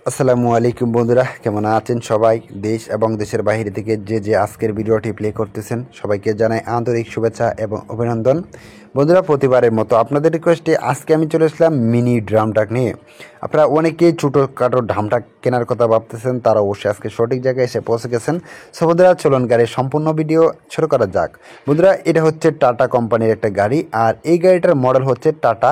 আসসালামু আলাইকুম বন্ধুরা, কেমন আছেন সবাই? দেশ এবং দেশের বাইরে থেকে যে আজকের ভিডিওটি প্লে করতেছেন সবাইকে জানাই আন্তরিক শুভেচ্ছা এবং অভিনন্দন। বন্ধুরা, প্রতিবারের মতো আপনাদের রিকোয়েস্টে আজকে আমি চলে আসলাম মিনি ড্রাম ট্রাক নিয়ে। আপনারা অনেকেই ছোটোখাটো ড্রাম ট্রাক কেনার কথা ভাবতেছেন, তারা অবশ্যই আজকে সঠিক জায়গায় এসে পৌঁছে গেছেন। সো বন্ধুরা, চলুন গাড়ির সম্পূর্ণ ভিডিও শুরু করা যাক। বন্ধুরা, এটা হচ্ছে টাটা কোম্পানির একটা গাড়ি, আর এই গাড়িটার মডেল হচ্ছে টাটা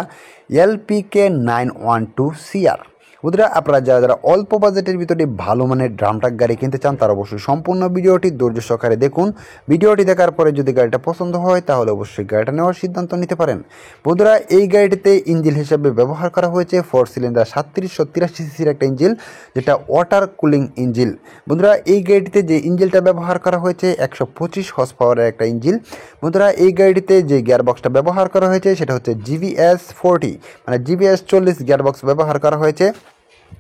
LPK912CR। বন্ধুরা, আপনারা যারা অল্প বাজেটের ভিতরে ভালো মানের ড্রাম ট্রাক গাড়ি কিনতে চান তারা অবশ্যই সম্পূর্ণ ভিডিওটি ধৈর্য সহকারে দেখুন। ভিডিওটি দেখার পরে যদি গাড়িটা পছন্দ হয় তাহলে অবশ্যই গাড়িটা নেওয়ার সিদ্ধান্ত নিতে পারেন। বন্ধুরা, এই গাড়িটিতে ইঞ্জিন হিসেবে ব্যবহার করা হয়েছে 4 সিলিন্ডার 3783 সিসির একটা ইঞ্জিন, যেটা ওয়াটার কুলিং ইঞ্জিন। বন্ধুরা, এই গাড়িটিতে যে ইঞ্জিনটা ব্যবহার করা হয়েছে 125 হর্স পাওয়ারের একটা ইঞ্জিন। বন্ধুরা, এই গাড়িটিতে যে গিয়ারবক্সটা ব্যবহার করা হয়েছে সেটা হচ্ছে GBS 40, মানে GBS 40 গিয়ারবক্স ব্যবহার করা হয়েছে।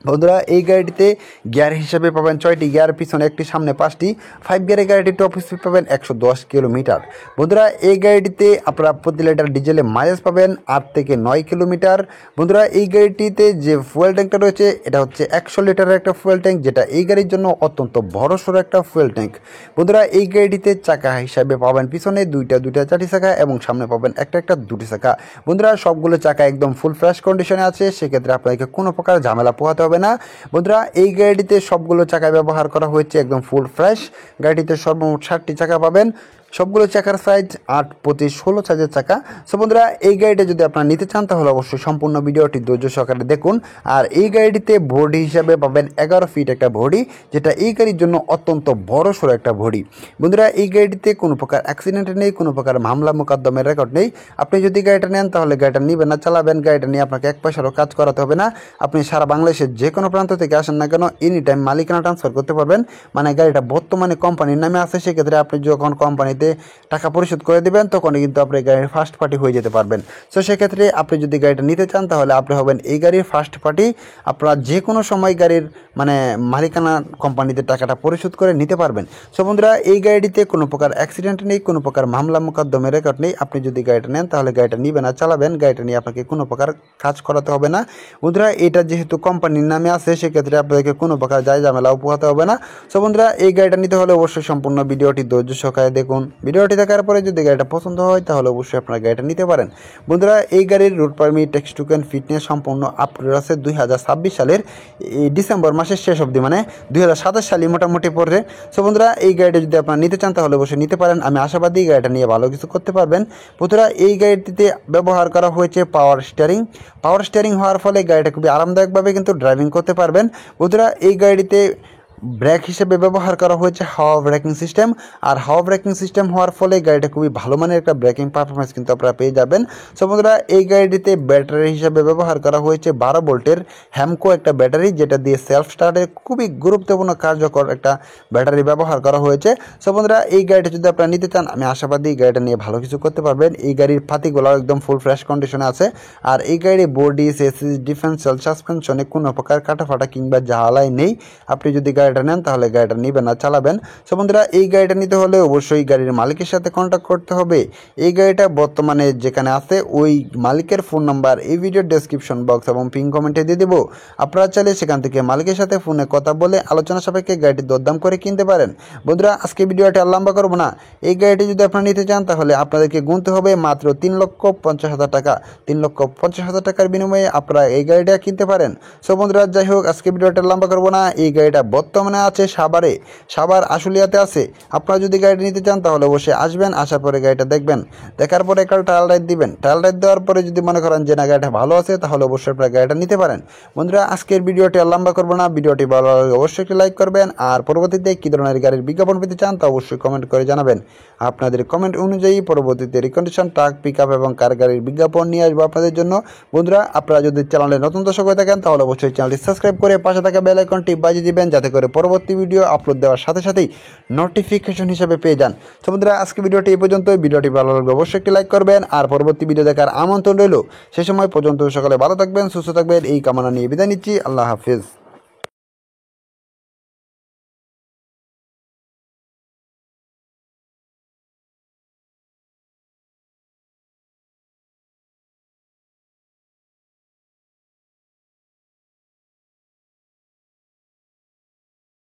বন্ধুরা, এই গাড়িটিতে গিয়ার হিসাবে পাবেন 6টি গিয়ার, পিছনে একটি, সামনে 5টি। 5 গিয়ারের গাড়িটি টপ স্পিড পাবেন 110 কিলোমিটার। বন্ধুরা, এই গাড়িটিতে আপনারা প্রতি লিটার ডিজেলে মাইলেজ পাবেন 8 থেকে 9 কিলোমিটার। বন্ধুরা, এই গাড়িটিতে যে ফুয়েল ট্যাঙ্কটা রয়েছে এটা হচ্ছে 100 লিটারের একটা ফুয়েল ট্যাঙ্ক, যেটা এই গাড়ির জন্য অত্যন্ত বড়সড় একটা ফুয়েল ট্যাঙ্ক। বন্ধুরা, এই গাড়িটিতে চাকা হিসাবে পাবেন পিছনে দুইটা 4টি চাকা এবং সামনে পাবেন একটা 2টি চাকা। বন্ধুরা, সবগুলো চাকা একদম ফুল ফ্রেশ কন্ডিশনে আছে, সেক্ষেত্রে আপনাকে কোনো প্রকার ঝামেলা পোহাতে হবে না। বন্ধুরা, এই গাড়িটিতে সবগুলো চাকা ব্যবহার করা হয়েছে একদম ফুল ফ্রেশ। গাড়িটিতে সর্বমোট 60টি চাকা পাবেন, সবগুলো চাকার সাইজ 8, 25, 16 সাইজের চাকা। সো বন্ধুরা, এই গাড়িটা যদি আপনারা নিতে চান তাহলে অবশ্যই সম্পূর্ণ ভিডিওটি ধৈর্য সহকারে দেখুন। আর এই গাড়িটিতে বডি হিসাবে পাবেন 11 ফিট একটা বডি, যেটা এই গাড়ির জন্য অত্যন্ত বড় সড়ো একটা বডি। বন্ধুরা, এই গাড়িটিতে কোনো প্রকার অ্যাক্সিডেন্ট নেই, কোনো প্রকার মামলা মোকদ্দমের রেকর্ড নেই। আপনি যদি গাড়িটা নেন তাহলে গাড়িটা নিবেন না, চালাবেন। গাড়িটা নিয়ে আপনাকে এক পয়সারও কাজ করাতে হবে না। আপনি সারা বাংলাদেশের যে কোনো প্রান্ত থেকে আসেন না কেন এনি টাইম মালিকানা ট্রান্সফার করতে পারবেন। মানে গাড়িটা বর্তমানে কোম্পানির নামে আছে, সেক্ষেত্রে আপনি যখন কোম্পানিতে টাকা পরিশোধ করে দেবেন তখনই কিন্তু আপনি গাড়ির ফার্স্ট পার্টি হয়ে যেতে পারবেন। সো সেক্ষেত্রে আপনি যদি গাড়িটা নিতে চান তাহলে আপনি হবেন এই গাড়ির ফার্স্ট পার্টি। আপনারা যে কোনো সময় গাড়ির মালিকানা কোম্পানিতে টাকাটা পরিশোধ করে নিতে পারবেন। সো বন্ধুরা, এই গাড়িটিতে কোনো প্রকার অ্যাক্সিডেন্ট নেই, কোনো প্রকার মামলা মোকদ্দমের রেকর্ড নেই। আপনি যদি গাড়িটা নেন তাহলে গাড়িটা নিবেন আর চালাবেন। গাড়িটা নিয়ে আপনাকে কোনো প্রকার কাজ করাতে হবে না। বন্ধুরা, এটা যেহেতু কোম্পানির নামে আছে সেক্ষেত্রে আপনাদেরকে কোনো প্রকার ঝামেলাও পোহাতে হবে না। সো বন্ধুরা, এই গাড়িটা নিতে হলে অবশ্যই সম্পূর্ণ ভিডিওটি ধৈর্য সহকারে দেখুন। ভিডিওটি দেখার পরে যদি গাড়িটা পছন্দ হয় তাহলে অবশ্যই আপনারা গাড়িটা নিতে পারেন। বন্ধুরা, এই গাড়ির route permit, text token, fitness সম্পূর্ণ আপডেট আছে 2026 সালের এই ডিসেম্বর মাসের শেষ অবধি, মানে 2027 সালে মোটামুটি পড়ে। সো বন্ধুরা, এই গাড়িটা যদি আপনারা নিতে চান তাহলে অবশ্যই নিতে পারেন। আমি আশাবাদী গাড়িটা নিয়ে ভালো কিছু করতে পারবেন। বন্ধুরা, এই গাড়িটিতে ব্যবহার করা হয়েছে পাওয়ার স্টিয়ারিং হওয়ার ফলে গাড়িটা খুবই আরামদায়কভাবে কিন্তু ড্রাইভিং করতে পারবেন। বন্ধুরা, এই গাড়িতে ব্রেক হিসেবে ব্যবহার করা হয়েছে হাওয়া ব্রেকিং সিস্টেম, আর হাওয়া ব্রেকিং সিস্টেম হওয়ার ফলে গাড়িটা খুবই ভালো মানের একটা ব্রেকিং পারফরমেন্স কিন্তু আপনারা পেয়ে যাবেন। সো বন্ধুরা, এই গাড়িটিতে ব্যাটারি হিসেবে ব্যবহার করা হয়েছে 12 ভোল্টের হ্যামকো একটা ব্যাটারি, যেটা দিয়ে সেলফ স্টার্টের খুবই গুরুত্বপূর্ণ কার্যকর একটা ব্যাটারি ব্যবহার করা হয়েছে। সো বন্ধুরা, এই গাড়িটা যদি আপনারা নিতে চান আমি আশাবাদী গাড়িটা নিয়ে ভালো কিছু করতে পারবেন। এই গাড়ির পাতিগুলো একদম ফুল ফ্রেশ কন্ডিশনে আছে, আর এই গাড়ির বডি, চেসিস, ডিফারেন্সিয়াল সাসপেনশনে কোনো প্রকার কাটাফাটা কিংবা ঝালাই নেই। আপনি যদি গাড়িটা নেন তাহলে গাড়িটা নিবেন না, চালাবেন। সো বন্ধুরা, এই গাড়িটা নিতে হলে অবশ্যই গাড়ির মালিকের সাথে কন্ট্যাক্ট করতে হবে। এই গাড়িটা বর্তমানে যেখানে আছে ওই মালিকের ফোন নাম্বার এই ভিডিওর ডেসক্রিপশন বক্স এবং পিন কমেন্টে দিয়ে দেবো। আপনারা চাইলে সেখান থেকে মালিকের সাথে ফোনে কথা বলে আলোচনা সাপেক্ষে গাড়িটি দরদাম করে কিনতে পারেন। বন্ধুরা, আজকে ভিডিওটি আর লম্বা করবো না। এই গাড়িটি যদি আপনারা নিতে চান তাহলে আপনাদেরকে গুনতে হবে মাত্র 3,50,000 টাকা। 3,50,000 টাকার বিনিময়ে আপনারা এই গাড়িটা কিনতে পারেন। সো বন্ধুরা, যাই হোক, আজকে ভিডিওটা লম্বা করবো না। এই গাড়িটা বর্তমানে আছে সাভার আশুলিয়াতে আছে। আপনারা যদি গাড়িটা নিতে চান তাহলে অবশ্যই আসবেন, আসার পরে গাড়িটা দেখবেন, দেখার পরে একটা ট্রায়াল রাইড দিবেন। ট্রায়াল রাইড দেওয়ার পরে যদি মনে করেন যে না গাড়িটা ভালো আছে তাহলে অবশ্যই আপনারা গাড়িটা নিতে পারেন। বন্ধুরা, আজকের ভিডিওটি আর লম্বা করবো না। ভিডিওটি ভালো লাগলে অবশ্যই একটি লাইক করবেন, আর পরবর্তীতে কী ধরনের গাড়ির বিজ্ঞাপন পেতে চান তা অবশ্যই কমেন্ট করে জানাবেন। আপনাদের কমেন্ট অনুযায়ী পরবর্তীতে রিকন্ডিশন, ট্রাক, পিক আপ এবং কার গাড়ির বিজ্ঞাপন নিয়ে আসবো আপনাদের জন্য। বন্ধুরা, আপনারা যদি চ্যানেলে নতুন দর্শক হয়ে থাকেন তাহলে অবশ্যই চ্যানেলটি সাবস্ক্রাইব করে পাশে থাকা বেল আইকনটি বাজিয়ে দিবেন, যাতে করে পরবর্তী ভিডিও আপলোড দেওয়ার সাথে সাথেই নোটিফিকেশন হিসেবে পেয়ে যান। তো বন্ধুরা, আজকে ভিডিওটি এই পর্যন্ত। ভিডিওটি ভালো লাগবে অবশ্যই একটি লাইক করবেন, আর পরবর্তী ভিডিও দেখার আমন্ত্রণ রইল। সে সময় পর্যন্ত সকলে ভালো থাকবেন, সুস্থ থাকবেন এই কামনা নিয়ে বিদায় নিচ্ছি। আল্লাহ হাফিজ।